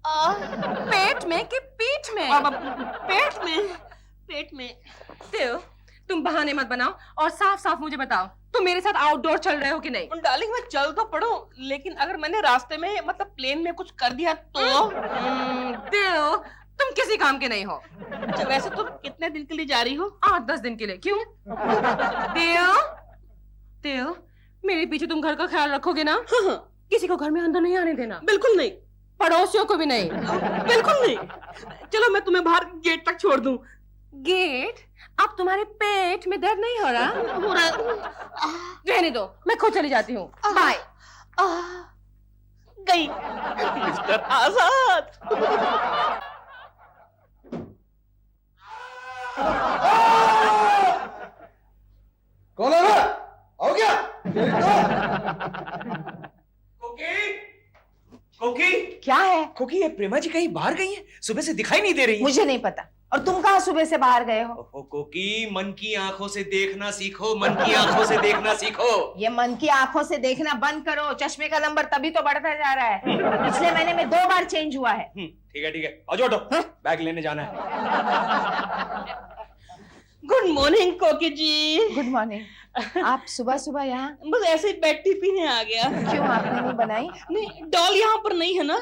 पेट में कि पीठ में? पेट में, पेट में। देव, तुम बहाने मत बनाओ और साफ साफ मुझे बताओ, तुम मेरे साथ आउटडोर चल रहे हो कि नहीं? डार्लिंग मैं चल तो पड़ूं, लेकिन अगर मैंने रास्ते में मतलब प्लेन में कुछ कर दिया तो? देव, तुम किसी काम के नहीं हो। अच्छा वैसे तुम कितने दिन के लिए जा रही हो? 8-10 दिन के लिए। क्यों? देव, देव, मेरे पीछे तुम घर का ख्याल रखोगे ना? किसी को घर में अंदर नहीं आने देना। बिल्कुल नहीं। पड़ोसियों को भी नहीं। बिल्कुल नहीं। चलो मैं तुम्हें बाहर गेट तक छोड़ दूं। गेट? अब तुम्हारे पेट में दर्द नहीं हो रहा? हो रहा। रहने दो, मैं खुद चली जाती हूँ। बाय। गई मिस्टर आजाद। कौन है? आओ क्या? कोकी, कोकी, क्या है? कोकी, ये प्रेमा जी कहीं बाहर गई हैं? सुबह से दिखाई नहीं दे रही। मुझे नहीं पता। और तुम कहाँ सुबह से बाहर गए हो? ओहो कोकी, मन की आंखों से देखना सीखो, मन की आंखों से देखना सीखो। ये मन की आंखों से देखना बंद करो। चश्मे का नंबर तभी तो बढ़ता जा रहा है। पिछले महीने में 2 बार चेंज हुआ है। ठीक है ठीक है, आओ जोटो, बैग लेने जाना है। गुड मॉर्निंग कोकी जी। Good morning. आप सुबह सुबह यहाँ? बस ऐसे ही बेड टी पीने आ गया। क्यों, आपने नहीं बनाई? नहीं, डॉल यहाँ पर नहीं है ना,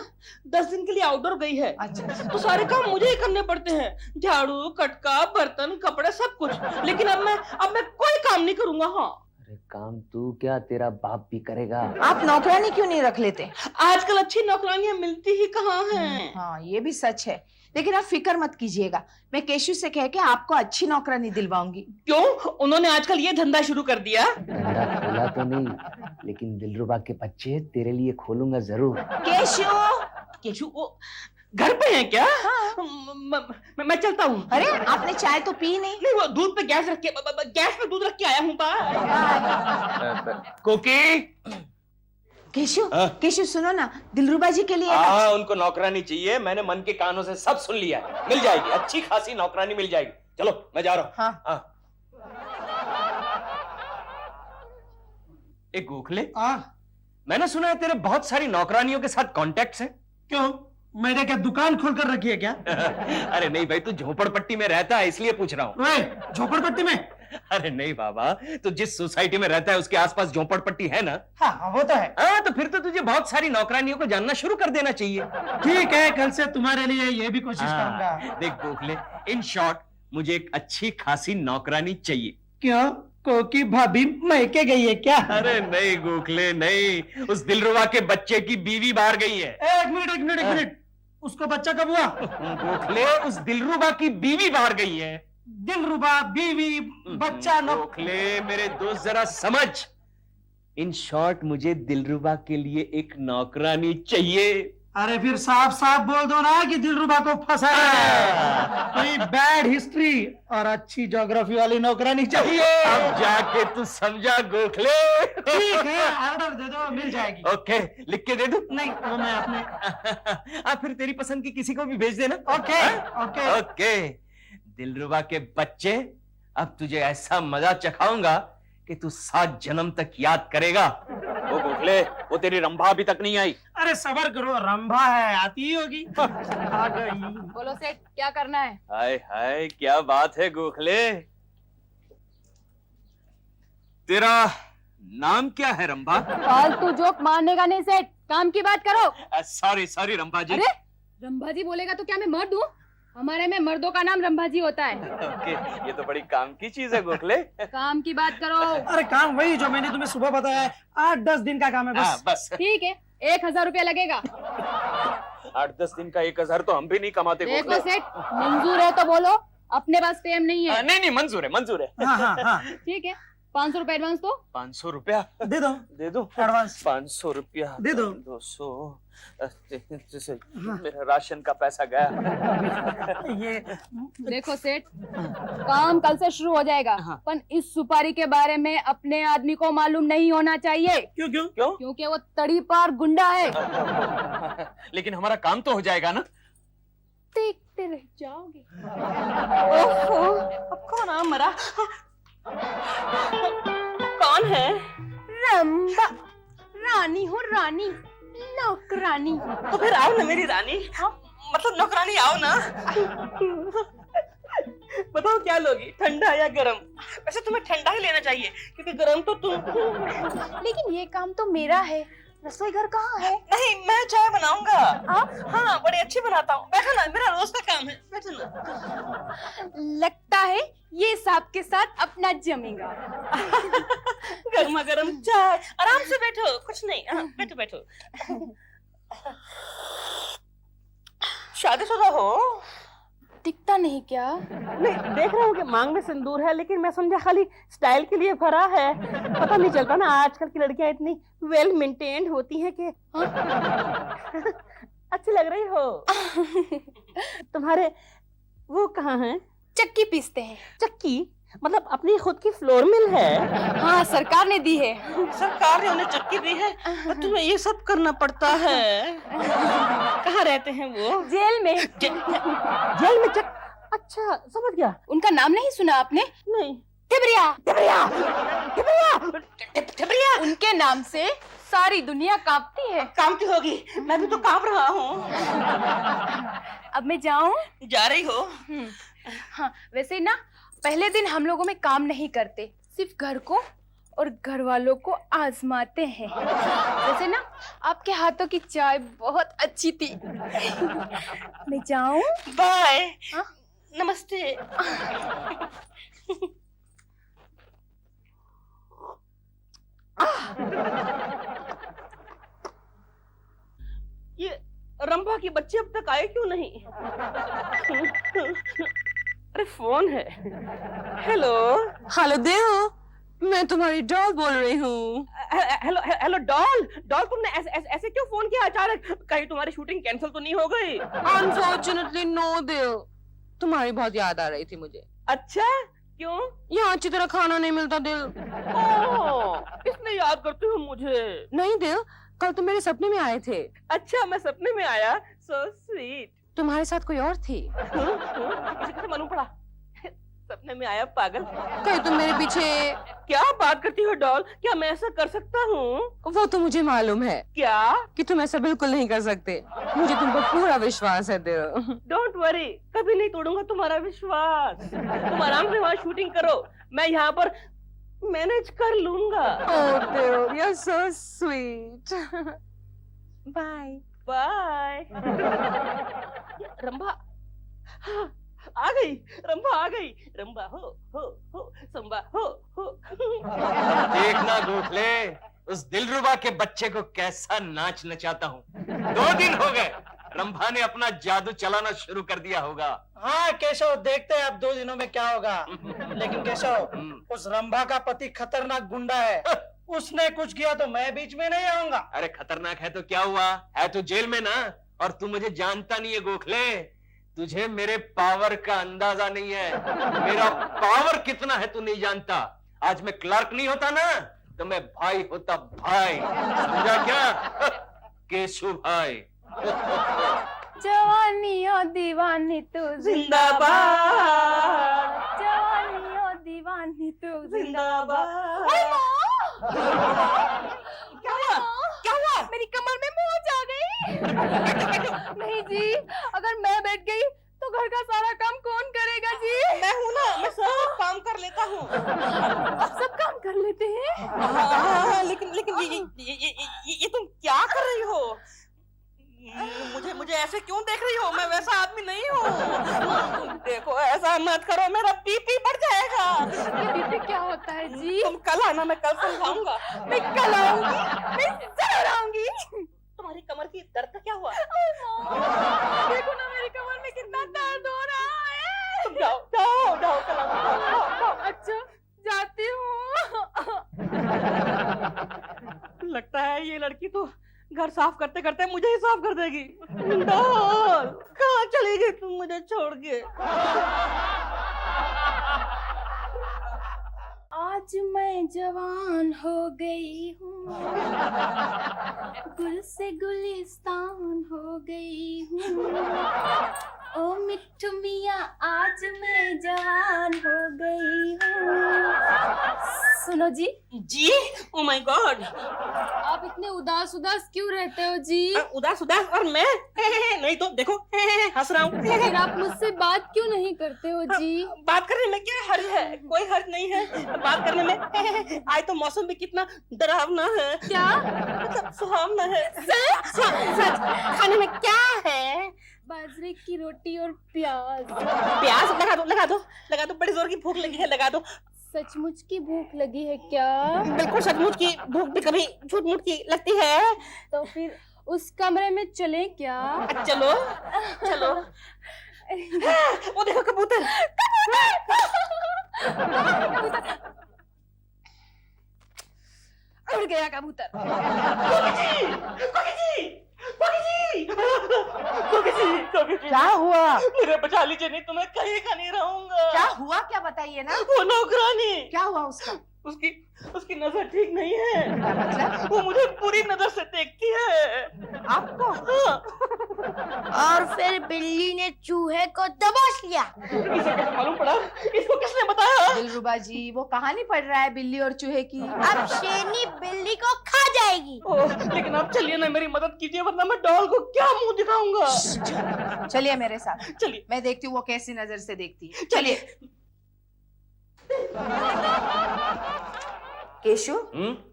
10 दिन के लिए आउटडोर गई है। अच्छा। तो सारे काम मुझे ही करने पड़ते हैं, झाड़ू, कटका, बर्तन, कपड़े, सब कुछ। लेकिन अब मैं कोई काम नहीं करूंगा। हाँ, अरे काम तू क्या, तेरा बाप भी करेगा। आप नौकरानी क्यों नहीं रख लेते? आजकल अच्छी नौकरानियां मिलती ही कहाँ हैं। हाँ, ये भी सच है। लेकिन आप फिक्र मत कीजिएगा, मैं केशु से कह के आपको अच्छी नौकरानी दिलवाऊंगी। क्यों? उन्होंने आजकल ये धंधा शुरू कर दिया? धंधा खोला तो नहीं, लेकिन दिलरुबा के बच्चे तेरे लिए खोलूंगा जरूर। केशु! केशु वो घर पे है क्या? हाँ। मैं चलता हूँ। अरे आपने चाय तो पी नहीं? नहीं, वो दूध पे गैस रख के गैस पे दूध रख के आया हूँ। कोकी, केशु, केशु सुनो ना, दिलरुबा जी के लिए हाँ उनको नौकरानी चाहिए। मैंने मन के कानों से सब सुन लिया है। मिल जाएगी, अच्छी खासी नौकरानी मिल जाएगी। चलो मैं जा रहा हूँ। हाँ। एक गोखले, मैंने सुना है तेरे बहुत सारी नौकरानियों के साथ कॉन्टेक्ट्स हैं। क्यों? मैंने क्या दुकान खोल कर रखी है क्या? अरे नहीं भाई, तू झोपड़पट्टी में रहता है इसलिए पूछ रहा हूँ। झोपड़पट्टी में? अरे नहीं बाबा, तो जिस सोसाइटी में रहता है उसके आसपास झोपड़पट्टी है ना? हाँ वो तो है। हाँ, तो फिर तो तुझे बहुत सारी नौकरानियों को जानना शुरू कर देना चाहिए। ठीक है, कल से तुम्हारे लिए ये भी कोशिश करूंगा। देख गोखले, इन शॉर्ट मुझे एक अच्छी खासी नौकरानी चाहिए। क्यों? कोकी भाभी मैके गई है क्या? अरे नहीं गोखले नहीं, उस दिलरुबा के बच्चे की बीवी बाहर गई है। एक मिनट, उसको बच्चा कब हुआ? गोखले, उस दिलरुबा की बीवी बाहर गई है। दिलरुबा, बीवी, बच्चा, गोखले मेरे दोस्त जरा समझ। इन शॉर्ट मुझे दिलरुबा के लिए एक नौकरानी चाहिए। अरे फिर साफ साफ बोल दो ना कि दिलरुबा को फंसाया है। कोई बैड हिस्ट्री और अच्छी ज्योग्राफी वाली नौकरानी चाहिए। अब जाके तू समझा गोखले। ठीक है, ऑर्डर दे दो, मिल जाएगी। ओके, लिख के दे दूं? नहीं, वो मैं अपने फिर तेरी पसंद की किसी को भी भेज देना। ओके। ओके दिलरुबा के बच्चे, अब तुझे ऐसा मजा चखाऊंगा कि तू 7 जन्म तक याद करेगा। वो गोखले, वो तेरी रंभा अभी तक नहीं आई। अरे सबर करो, रंभा है, आती ही होगी। आ गई। बोलो सेठ, क्या करना है? हाय हाय, क्या बात है गोखले। तेरा नाम क्या है रंभा? फालतू जोक मारने का नहीं सेठ, काम की बात करो। सॉरी रंभा जी। अरे रंभा जी बोलेगा तो क्या मैं मर्द हूँ? हमारे में मर्दों का नाम रंभा जी होता है। ओके, ये तो बड़ी काम की चीज है गोखले। काम की बात करो। अरे काम वही जो मैंने तुम्हें सुबह बताया है, 8-10 दिन का काम है बस। बस ठीक है, 1000 रुपया लगेगा। 8-10 दिन का 1000 तो हम भी नहीं कमाते देखो गोखले। सेठ, मंजूर है तो बोलो, अपने पास टाइम नहीं है। नहीं मंजूर है। हाँ। ठीक है, 500 रुपया एडवांस दो। 500 रुपया दे दो एडवांस। 500 रुपया दे दो। 200 मेरा राशन का पैसा गया। ये देखो सेठ, काम कल से शुरू हो जाएगा, पर इस सुपारी के बारे में अपने आदमी को मालूम नहीं होना चाहिए। क्यों? क्योंकि वो तड़ी पार गुंडा है। लेकिन हमारा काम तो हो जाएगा ना? देखते रह जाओगे। ओहो, अब कौन आ मरा? कौन है? रंभा, रानी हूँ रानी। नौकरानी। तो फिर आओ ना मेरी रानी, मतलब नौकरानी आओ ना। बताओ क्या लोगी, ठंडा या गरम? वैसे तुम्हें ठंडा ही लेना चाहिए क्योंकि गरम तो तुम। लेकिन ये काम तो मेरा है, रसोई घर कहाँ है? नहीं, मैं चाय बनाऊंगा। आप? हाँ, बड़ी अच्छी बनाता हूँ। बैठो ना, मेरा रोज का काम है, बैठो ना। लगता है ये साहब के साथ अपना जमेगा। गर्मा गर्म चाय, आराम से बैठो, कुछ नहीं। हाँ, बैठो बैठो। शादीशुदा हो? दिखता नहीं क्या? नहीं, देख रहा हूँ कि मांग में सिंदूर है, लेकिन मैं समझा खाली स्टाइल के लिए भरा है। पता नहीं चलता ना, आजकल की लड़कियां इतनी वेल मेंटेन्ड होती हैं कि अच्छी लग रही हो। तुम्हारे वो कहाँ हैं? चक्की पीसते हैं। चक्की? मतलब अपनी खुद की फ्लोर मिल है? हाँ, सरकार ने दी है। सरकार ने उन्हें चक्की दी है और तुम्हें ये सब करना पड़ता है। कहाँ रहते हैं वो? जेल में। जेल में अच्छा, समझ गया। उनका नाम नहीं सुना आपने? नहीं। टिबरिया। टिबरिया, टिबरिया, टिबरिया। उनके नाम से सारी दुनिया कांपती है। कांपती होगी, मैं भी तो कांप रहा हूँ। अब मैं जाऊं? जा रही हो? हाँ, वैसे ना पहले दिन हम लोगों में काम नहीं करते, सिर्फ घर को और घर वालों को आजमाते हैं। वैसे ना आपके हाथों की चाय बहुत अच्छी थी। मैं जाऊं? बाय। हाँ? नमस्ते। ये रंभा के बच्चे अब तक आए क्यों नहीं? अरे फोन है। हेलो। हेलो देव, मैं तुम्हारी डॉल बोल रही हूँ। Hello hello doll. डॉल, तुमने ऐसे क्यों फोन किया अचानक? कहीं तुम्हारी शूटिंग कैंसिल तो नहीं हो गई? अनफॉर्चुनेटली नो देव, तुम्हारी बहुत याद आ रही थी मुझे। अच्छा, क्यों? यहाँ अच्छी तरह खाना नहीं मिलता दिल। इसलिए याद करते हो मुझे? नहीं देव, कल तुम मेरे सपने में आए थे। अच्छा, मैं सपने में आया? So sweet. तुम्हारे साथ कोई और थी? इसे कैसे मालूम पड़ा? सपने में आया, पागल। कहीं तुम मेरे पीछे? क्या बात करती हो डॉल? क्या मैं ऐसा कर सकता हूँ? वो तो मुझे मालूम है क्या? कि तुम ऐसा बिल्कुल नहीं कर सकते। मुझे तुम पर पूरा विश्वास है देव। डोंट वरी, कभी नहीं तोड़ूंगा तुम्हारा विश्वास। तुम आराम से वहाँ शूटिंग करो, मैं यहाँ पर मैनेज कर लूंगा। Oh Dev, you are so sweet. Bye bye. Rambha आ गई, रंभा आ गई। रंभा हो संभा हो। देखना गोखले, उस दिलरुबा के बच्चे को कैसा नाच नचाता हूँ। 2 दिन हो गए, रंभा ने अपना जादू चलाना शुरू कर दिया होगा। हाँ केशव, देखते हैं अब 2 दिनों में क्या होगा। लेकिन केशव, उस रंभा का पति खतरनाक गुंडा है। उसने कुछ किया तो मैं बीच में नहीं आऊंगा। अरे खतरनाक है तो क्या हुआ, है तो जेल में ना। और तू मुझे जानता नहीं है गोखले, तुझे मेरे पावर का अंदाजा नहीं है। मेरा पावर कितना है तू नहीं जानता। आज मैं क्लर्क नहीं होता ना तो मैं भाई होता, भाई। समझा क्या? केशव भाई। जवानी ओ दीवानी तू जिंदाबाद, जवानी ओ दीवानी तू जिंदाबाद। क्या हुआ? क्या हुआ? मेरी कमर में मोच आ गई। नहीं जी, अगर मैं बैठ गई तो घर का सारा काम कौन करेगा जी? मैं हूँ ना, मैं सब काम कर लेता हूँ। आप सब काम कर लेते हैं? हाँ, लेकिन ये तुम क्या कर रही हो? मुझे ऐसे क्यों देख रही हो? मैं वैसा आदमी नहीं हूँ। देखो, ऐसा मत करो, मेरा बीपी बढ़ जाएगा। ये बीपी क्या होता है जी? तुम कल आना, मैं कल समझाऊंगा। मैं कल आऊंगी, मैं जरूर आऊंगी। तुम्हारी कमर की दर्द का क्या हुआ? देखो ना मेरी कमर में कितना दर्द हो रहा है। तुम जाओ जाओ जाओ, कल आओ। अच्छा, जाती हूँ। लगता है ये लड़की तो घर साफ करते करते मुझे ही साफ कर देगी। डॉल, कहाँ चली गई तुम मुझे छोड़ के? आज मैं जवान हो गई हूँ, गुल से गुलिस्तान हो गई हूँ। ओ मिट्ठू मियाँ, आज मैं जवान हो गई हूँ। सुनो जी। जी? Oh my God. आप इतने उदास उदास क्यों रहते हो जी? उदास उदास और मैं नहीं तो देखो हंस रहा हूँ। फिर आप मुझसे बात क्यों नहीं करते हो जी? बात करने में क्या हर्ज है? कोई हर्ज नहीं है बात करने में। आज तो मौसम भी कितना डरावना है। क्या? मतलब सुहावना है। सच खाने में क्या है? बाजरे की रोटी और प्याज। प्याज लगा दो बड़ी जोर की भूख लगी है, लगा दो। सचमुच की भूख लगी है क्या? बिल्कुल सचमुच की भूख भी कभी झूठ मूठ की लगती है। तो फिर उस कमरे में चले क्या? चलो चलो। वो देखो कबूतर। उड़ गया कबूतर। क्या हुआ? मेरे बचा लीजिए, नहीं तो मैं कहीं का नहीं रहूंगा। क्या हुआ क्या बताइए ना। वो नौकरानी, क्या हुआ उसका? उसकी नजर ठीक नहीं है। क्या मतलब? वो मुझे पूरी नजर से देखती है। आपको? हाँ। और फिर बिल्ली ने चूहे को दबोच लिया। इसे कैसे मालूम पड़ा? इसको किसने बताया? दिलरुबा जी, वो कहानी पढ़ रहा है बिल्ली और चूहे की। अब शेरनी बिल्ली को खा जाएगी। ओह, लेकिन आप चलिए ना, मेरी मदद कीजिए, वरना मैं डॉल को क्या मुंह दिखाऊंगा। चलिए मेरे साथ, चलिए मैं देखती हूँ वो कैसी नजर से देखती है। चलिए। केशु,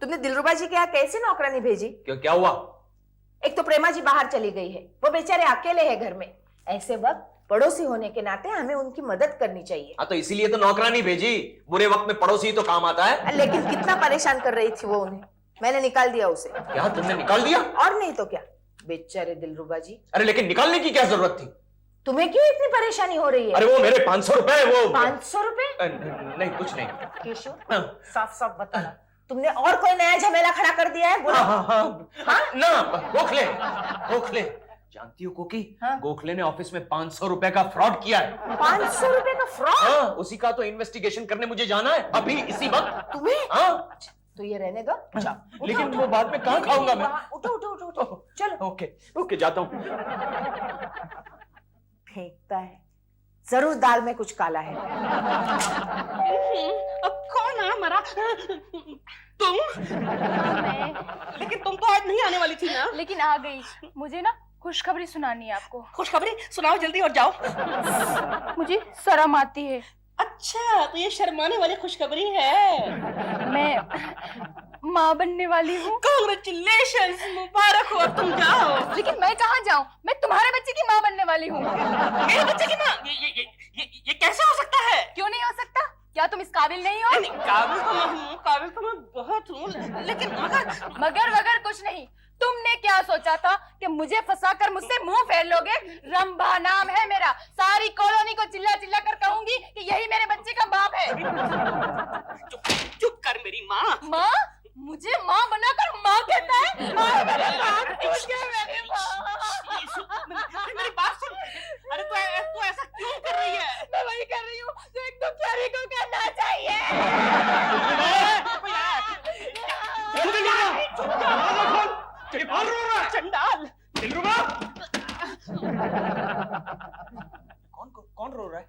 तुमने दिलरुबा जी के यहाँ कैसे नौकरानी भेजी? क्यों, क्या हुआ? एक तो प्रेमा जी बाहर चली गई है, वो बेचारे अकेले हैं घर में। ऐसे वक्त पड़ोसी होने के नाते हमें उनकी मदद करनी चाहिए। हाँ, तो इसीलिए तो नौकरानी भेजी। बुरे वक्त में पड़ोसी तो काम आता है। लेकिन कितना परेशान कर रही थी वो उन्हें, मैंने निकाल दिया उसे। क्या तुमने निकाल दिया? और नहीं तो क्या, बेचारे दिलरुबा जी। अरे लेकिन निकालने की क्या जरूरत थी? तुम्हें क्यों इतनी परेशानी हो रही है? अरे वो मेरे 500 रुपए, वो 500 रुपए? नहीं, कुछ नहीं। केशु, हाँ। साफ साफ बताना, तुमने और कोई नया झमेला खड़ा कर दिया है? बोलो। हाँ, ना गोखले जानती हो कोकी? हाँ? गोखले ने ऑफिस में 500 रुपए का फ्रॉड किया है। 500 रुपए का फ्रॉड? हाँ, उसी का तो इन्वेस्टिगेशन करने मुझे जाना है अभी इसी वक्त। तुम्हें? हाँ, तो ये रहने दो, जाओ। लेकिन उठो, वो बाद में कहाँ नहीं, खाऊंगा मैं? वहाँ- उठो उठो उठो उठो, चलो। ओके जाता हूँ। फेंकता है, जरूर दाल में कुछ काला है। अब कौन आ मरा? तुम? लेकिन तुम तो आज नहीं आने वाली थी ना। लेकिन आ गई। मुझे ना खुशखबरी सुनानी है आपको। खुशखबरी सुनाओ जल्दी और जाओ। मुझे शर्म आती है। अच्छा, तो ये शर्माने वाली खुशखबरी है। मैं माँ बनने वाली हूँ। कांग्रेचुलेशंस, मुबारक हो, अब तुम जाओ। लेकिन मैं कहाँ जाऊँ? मैं तुम्हारे बच्चे की माँ बनने वाली हूँ। मेरे बच्चे की माँ? ये कैसे हो सकता है? क्यों नहीं हो सकता? क्या तुम इस काबिल नहीं हो? नहीं, काबिल तो मैं बहुत हूँ, लेकिन मगर वगर कुछ नहीं। तुमने क्या सोचा था कि मुझे फंसाकर मुझसे मुंह फेर लोगे? रंभा नाम है मेरा। सारी कॉलोनी को चिल्ला चिल्ला कर कहूंगी कि यही मेरे बच्चे का बाप है। चुप कर मेरी माँ। माँ? मुझे माँ बनाकर माँ कहता है? आए मेरे बाप, टूट गया मेरे बाप। मेरी बात सुन। अरे तू ऐसा क्यों कर रही है? मैं वही कर रही हूँ जो एक दुखियारी को करना चाहिए। चंडाल। कौन रो रहा है?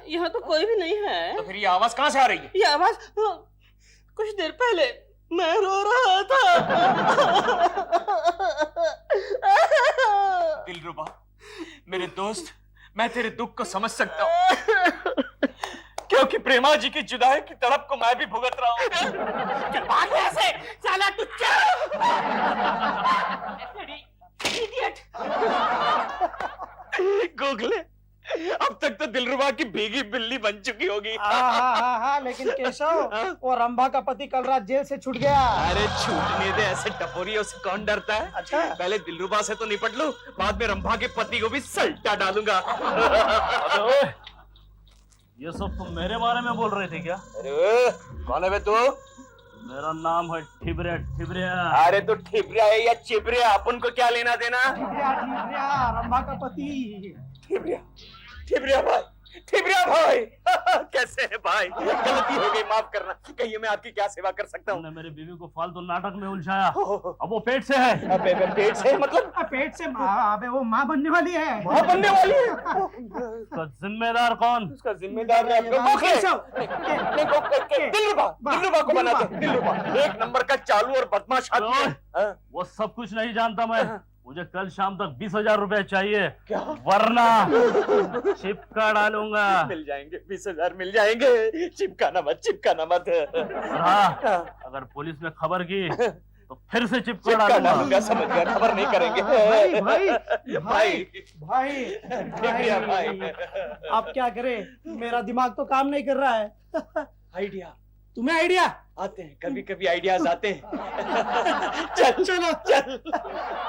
यहाँ तो कोई भी नहीं है। तो फिर ये आवाज कहाँ से आ रही है? ये आवाज कुछ देर पहले मैं रो रहा था। दिलरुबा, मेरे दोस्त, मैं तेरे दुख को समझ सकता हूँ, क्योंकि प्रेमा जी की जुदाई की तड़प को मैं भी भुगत रहा हूँ। भाग यहाँ से, साला टुच्चा। इडियट। गोखले, अब तक तो दिलरुबा की भीगी बिल्ली बन चुकी होगी। हाँ, लेकिन केशव, वो रंभा का पति कल रात जेल से छूट गया। अरे छूटने दे, ऐसे टपोरियों से कौन डरता है? अच्छा। पहले दिलरुबा से तो निपट लूं, बाद में रंभा के पति को भी सल्टा डालूंगा। ये सब तुम मेरे बारे में बोल रहे थे क्या? अरे कौन है बे तू? मेरा नाम है ठिबरिया। अरे तो ठिबरिया है या चिबरिया, अपन को क्या लेना देना? रंभा का पति। ठिबरिया भाई, ठिबरिया भाई कैसे है भाई? गलती हो गई, माफ करना। कहिए मैं आपकी क्या सेवा कर सकता हूँ? तुमने मेरी बीवी को फालतू नाटक में उलझाया। अब वो पेट से है। अबे पेट से मतलब? पेट से अबे वो माँ बनने वाली है। माँ बनने वाली है? उसका जिम्मेदार कौन? उसका जिम्मेदार है दिलरुबा को बनाते हैं। दिलरुबा एक नंबर का चालू और बदमाश आदमी है। वो सब कुछ नहीं जानता मैं। मुझे कल शाम तक 20,000 रुपए चाहिए। क्या? वरना चिपका डालूंगा। मिल जाएंगे 20,000 मिल जाएंगे। चिपकाना मत। हाँ, अगर पुलिस ने खबर की तो फिर से चिपका चिपका डालूंगा। डालूंगा, समझ गया। खबर नहीं करेंगे। भाई आप क्या करें, मेरा दिमाग तो काम नहीं कर रहा है। आइडिया तुम्हें आइडिया? आते हैं, कभी कभी आइडियाज आते हैं। चलो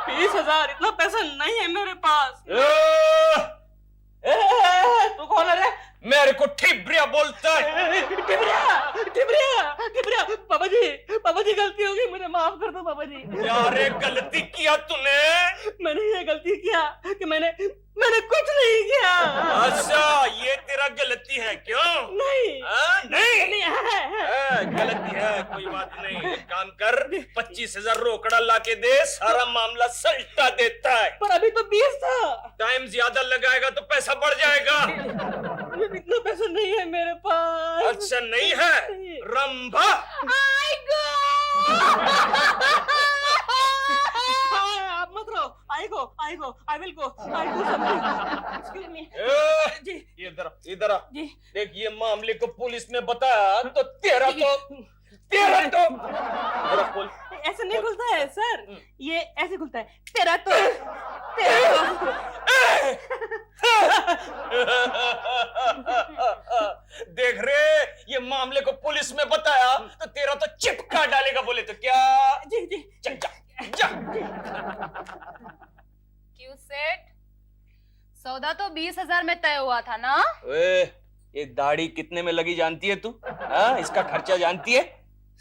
20,000 इतना पैसा नहीं है मेरे पास। तू कौन है रे? मेरे को ठिबरिया बोलता है। ठिबरिया पापा जी गलती हो गई, मुझे माफ कर दो पापा जी। यार गलती किया तूने? मैंने ये गलती किया कि मैंने कुछ नहीं किया। अच्छा ये तेरा गलती है क्यों? नहीं नहीं है। गलती है, कोई बात नहीं। एक काम कर, 25,000 रोकड़ा ला के दे, सारा मामला सल्टा देता है। पर अभी तो 20 था। टाइम ज्यादा लगाएगा तो पैसा बढ़ जाएगा। इतना पैसा नहीं है मेरे पास। अच्छा नहीं है? रंभा आप मत रहो। I will go excuse me जी। इधर आ। जी देख ये मामले को पुलिस में बताया तो तेरा ऐसे नहीं खुलता है सर, ये ऐसे खुलता है। तेरा तो देख रे, ये मामले को पुलिस में बताया तो तेरा तो चिपका डालेगा। बोले तो क्या? जी चल जा। क्यों सेठ? सौदा तो 20,000 में तय हुआ था ना? ये दाढ़ी कितने में लगी जानती है तू? हाँ, इसका खर्चा जानती है?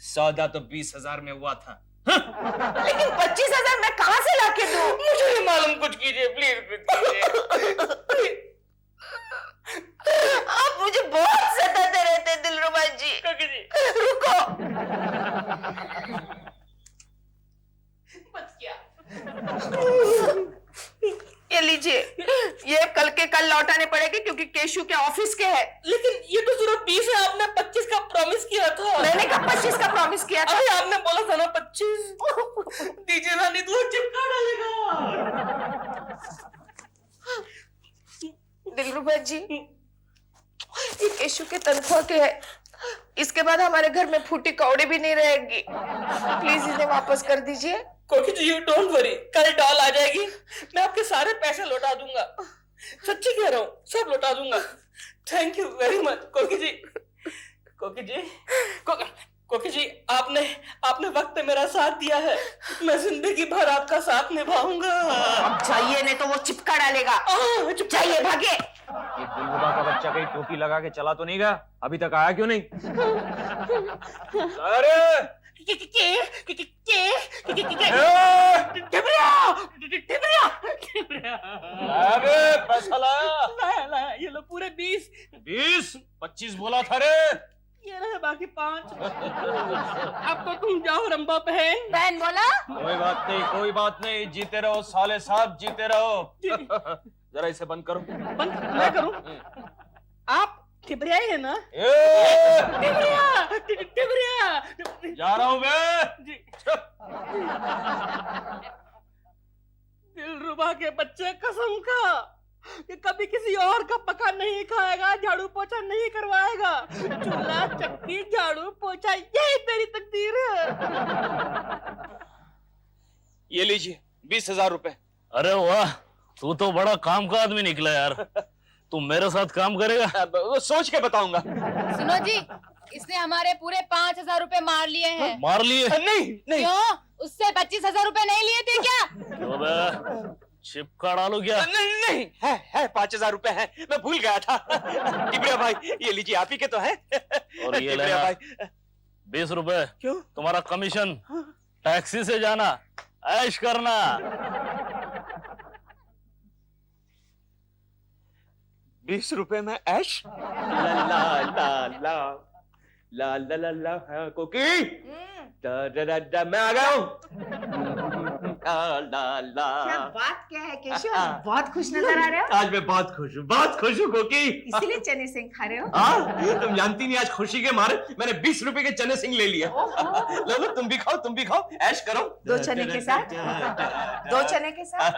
सौदा तो 20,000 में हुआ था। लेकिन 25,000 मैं कहाँ से लाके दूं? मुझे नहीं मालूम, कुछ कीजिए प्लीज। आप मुझे बहुत सताते रहते हैं दिलरुबा जी। रुको। बच गया। ये लीजिए, ये कल के कल लौटाने पड़ेंगे क्योंकि केशु के ऑफिस के हैं। लेकिन ये तो सिर्फ 20 है, आपने 25 का प्रॉमिस किया था। मैंने कब 25 का प्रॉमिस किया था? अरे आपने बोला था ना 25। दीजिए ना, नहीं तो वो चिपका डालेगा। दिलरुबा जी, ये केशु के तनख्वाह के है। इसके बाद हमारे घर में फूटी कौड़ी भी नहीं रहेगी। प्लीज इन्हें वापस कर दीजिए। कोकी जी यू डोंट वरी, कल डॉल आ जाएगी, मैं आपके सारे पैसे लौटा दूंगा। सच्ची कह रहा हूँ, सब लौटा दूंगा। थैंक यू वेरी मच कोकी जी। कोकी जी आपने वक्त पे मेरा साथ दिया है, मैं जिंदगी भर आपका साथ निभाऊंगा। अब चाहिए नहीं तो वो चिपका डालेगा। चाहिए, भागे। ये दिलरुबा का बच्चा कहीं टोपी लगा के चला तो नहीं गया? अभी तक आया क्यों नहीं? अरे अबे पैसा लाया? ये लो पूरे 20। 25 बोला था रे। ये रहे बाकी 5। अब तो तुम जाओ रंबा बहन बोला? कोई बात नहीं, जीते रहो साले साहब, जीते रहो। जरा इसे बंद करो। बंद मैं करूं? आप ठिबरिया है ना? ठिबरिया जा रहा हूँ मैं। दिलरुबा के बच्चे कसम खा कि कभी किसी और का पका नहीं खाएगा, झाड़ू पोछा नहीं करवाएगा। चूल्हा चक्की झाड़ू पोछा यही तेरी तकदीर है। ये लीजिए 20,000 रुपए। अरे वाह, तू तो बड़ा काम का आदमी निकला यार। तू मेरे साथ काम करेगा? वो सोच के बताऊंगा। सुनो जी, इसने हमारे पूरे 5,000 रुपए मार लिए हैं। मार लिए? नहीं क्यों? उससे 25,000 रुपए नहीं लिए थे क्या? क्यों बे? चिपका डालू क्या? नहीं है 5,000 रुपए है, मैं भूल गया था। ठिबरिया भाई ये लीजिए, आप ही के तो है। और ये ठिबरिया भाई 20 रुपए क्यों? तुम्हारा कमीशन। टैक्सी से जाना, ऐश करना। 20 रुपए में ऐश? ला ला ला ला ला ला ला ला हाँ, कोकी दा दा दा दा मैं आ गया हूँ। ला ला बात क्या है केशव? बहुत खुश नजर आ रहे हो। आज मैं बहुत खुश हूँ कोकी। इसीलिए चने सिंह खा रहे हो। हाँ तुम जानती नहीं, आज खुशी के मारे मैंने 20 रुपए के चने सिंह ले लिया। लो लो तुम भी खाओ ऐश करो। 2 चने के साथ? 2 चने के साथ?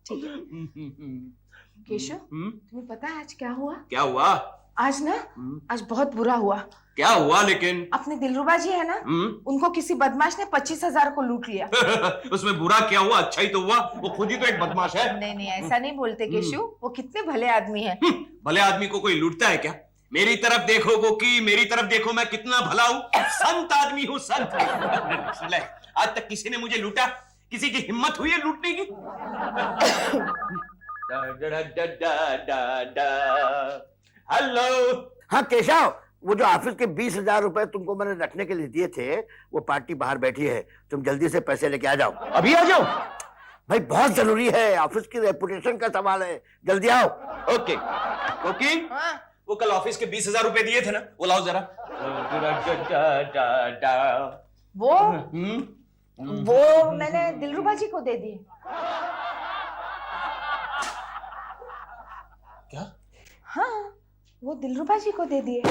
ठीक है। केशव तुम्हें पता है आज क्या हुआ? क्या हुआ? आज ना आज बहुत बुरा हुआ। क्या हुआ लेकिन? अपने दिलरुबा जी है ना, उनको किसी बदमाश ने 25,000 को लूट लिया। उसमें बुरा क्या हुआ? अच्छा ही तो हुआ, वो खुद ही तो एक बदमाश है। नहीं ऐसा नहीं बोलते केशव, वो कितने भले आदमी हैं। भले आदमी को कोई लूटता है क्या? मेरी तरफ देखो गोकी, मेरी तरफ देखो, मैं कितना भला हूँ, संत आदमी हूँ, संत। सुन ले, आज तक किसी ने मुझे लूटा? किसी की हिम्मत हुई है लूटने की? हेलो। हाँ केशव, वो जो ऑफिस के 20,000 रुपए तुमको मैंने रखने के लिए दिए थे, वो पार्टी बाहर बैठी है, तुम जल्दी से पैसे लेके आ जाओ। अभी आ जाओ? भाई बहुत जरूरी है, ऑफिस की रेपुटेशन का सवाल है, जल्दी आओ। Okay okay. वो कल ऑफिस के 20,000 रुपए दिए थे ना, वो लाओ जरा। वो मैंने दिलरुबा जी को दे दिए। क्या? हाँ वो दिलरुबा जी को दे दिए।